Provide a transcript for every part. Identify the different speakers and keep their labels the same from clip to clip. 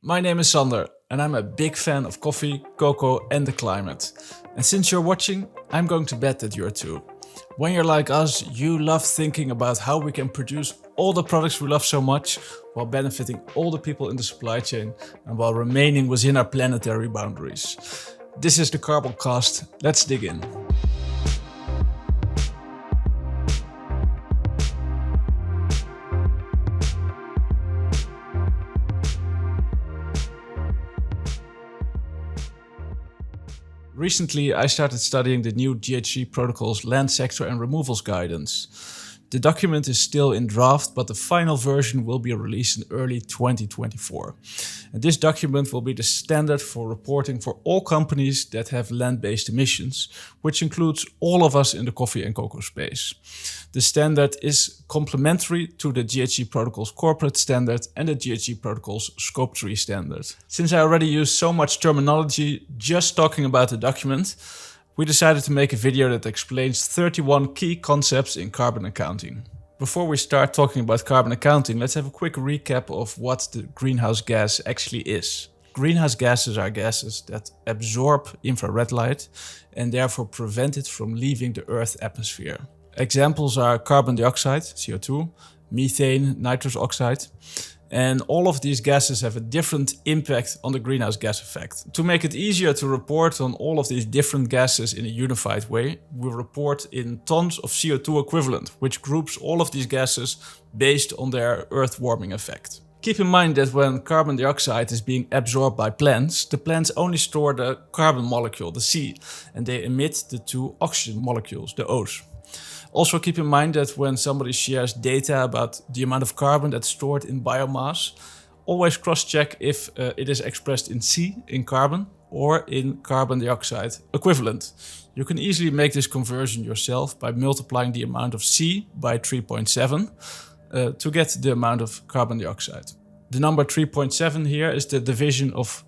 Speaker 1: My name is Sander and I'm a big fan of coffee, cocoa and the climate. And since you're watching, I'm going to bet that you're too. When you're like us, you love thinking about how we can produce all the products we love so much while benefiting all the people in the supply chain and while remaining within our planetary boundaries. This is the Carblecast. Let's dig in. Recently, I started studying the new GHG protocol's land sector and removals guidance. The document is still in draft, but the final version will be released in early 2024. And this document will be the standard for reporting for all companies that have land-based emissions, which includes all of us in the coffee and cocoa space. The standard is complementary to the GHG protocol's corporate standard and the GHG protocol's Scope 3 standard. Since I already used so much terminology just talking about the document, we decided to make a video that explains 31 key concepts in carbon accounting. Before we start talking about carbon accounting, let's have a quick recap of what the greenhouse gas actually is. Greenhouse gases are gases that absorb infrared light and therefore prevent it from leaving the Earth's atmosphere. Examples are carbon dioxide, CO2, methane, nitrous oxide. And all of these gases have a different impact on the greenhouse gas effect. To make it easier to report on all of these different gases in a unified way, we report in tons of CO2 equivalent, which groups all of these gases based on their earth warming effect. Keep in mind that when carbon dioxide is being absorbed by plants, the plants only store the carbon molecule, the C, and they emit the two oxygen molecules, the O's. Also keep in mind that when somebody shares data about the amount of carbon that's stored in biomass, always cross-check if it is expressed in C, in carbon, or in carbon dioxide equivalent. You can easily make this conversion yourself by multiplying the amount of C by 3.7 to get the amount of carbon dioxide. The number 3.7 here is the division of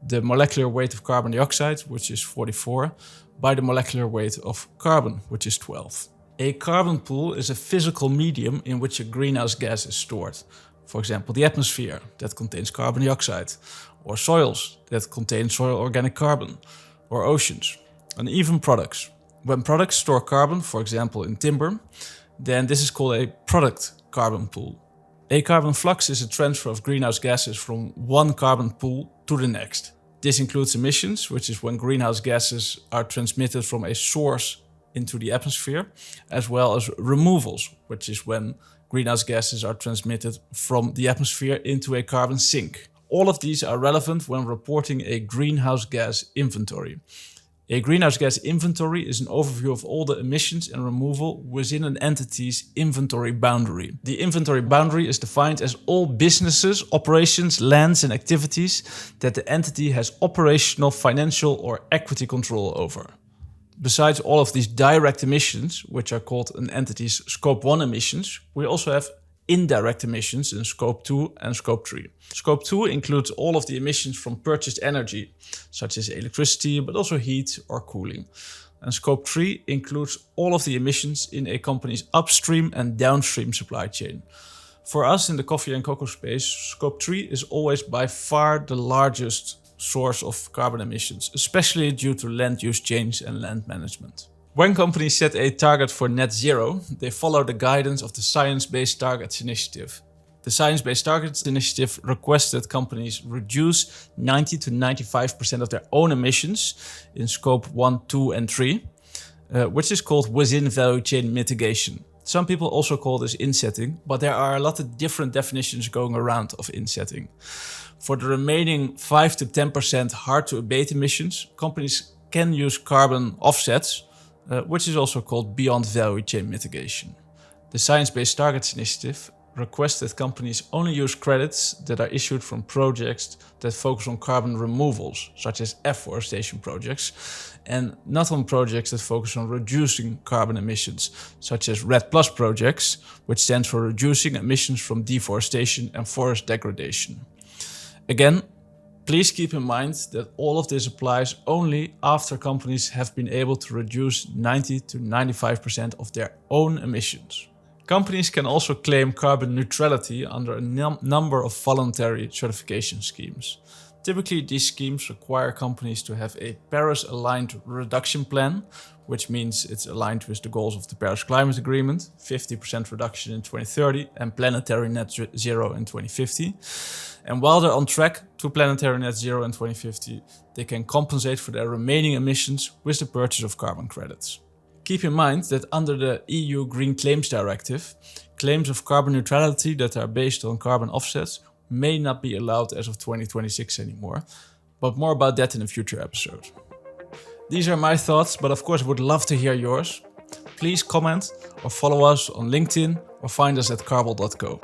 Speaker 1: the molecular weight of carbon dioxide, which is 44, by the molecular weight of carbon, which is 12. A carbon pool is a physical medium in which a greenhouse gas is stored. For example, the atmosphere that contains carbon dioxide, or soils that contain soil organic carbon, or oceans, and even products. When products store carbon, for example in timber, then this is called a product carbon pool. A carbon flux is a transfer of greenhouse gases from one carbon pool to the next. This includes emissions, which is when greenhouse gases are transmitted from a source into the atmosphere, as well as removals, which is when greenhouse gases are transmitted from the atmosphere into a carbon sink. All of these are relevant when reporting a greenhouse gas inventory. A greenhouse gas inventory is an overview of all the emissions and removal within an entity's inventory boundary. The inventory boundary is defined as all businesses, operations, lands and activities that the entity has operational, financial or equity control over. Besides all of these direct emissions, which are called an entity's Scope 1 emissions, we also have indirect emissions in Scope 2 and Scope 3. Scope 2 includes all of the emissions from purchased energy, such as electricity, but also heat or cooling. And Scope 3 includes all of the emissions in a company's upstream and downstream supply chain. For us in the coffee and cocoa space, Scope 3 is always by far the largest source of carbon emissions, especially due to land use change and land management. When companies set a target for net zero, they follow the guidance of the Science Based Targets Initiative. The Science Based Targets Initiative requests that companies reduce 90 to 95% of their own emissions in Scope 1, 2 and 3, which is called within value chain mitigation. Some people also call this insetting, but there are a lot of different definitions going around of insetting. For the remaining 5 to 10% hard to abate emissions, companies can use carbon offsets, which is also called beyond value chain mitigation. The Science Based Targets Initiative requests that companies only use credits that are issued from projects that focus on carbon removals, such as afforestation projects, and not on projects that focus on reducing carbon emissions, such as REDD+ projects, which stands for reducing emissions from deforestation and forest degradation. Again, please keep in mind that all of this applies only after companies have been able to reduce 90 to 95% of their own emissions. Companies can also claim carbon neutrality under a number of voluntary certification schemes. Typically, these schemes require companies to have a Paris-aligned reduction plan, which means it's aligned with the goals of the Paris Climate Agreement, 50% reduction in 2030 and planetary net zero in 2050. And while they're on track to planetary net zero in 2050, they can compensate for their remaining emissions with the purchase of carbon credits. Keep in mind that under the EU Green Claims Directive, claims of carbon neutrality that are based on carbon offsets may not be allowed as of 2026 anymore, but more about that in a future episode. These are my thoughts, but of course I would love to hear yours. Please comment or follow us on LinkedIn or find us at carble.co.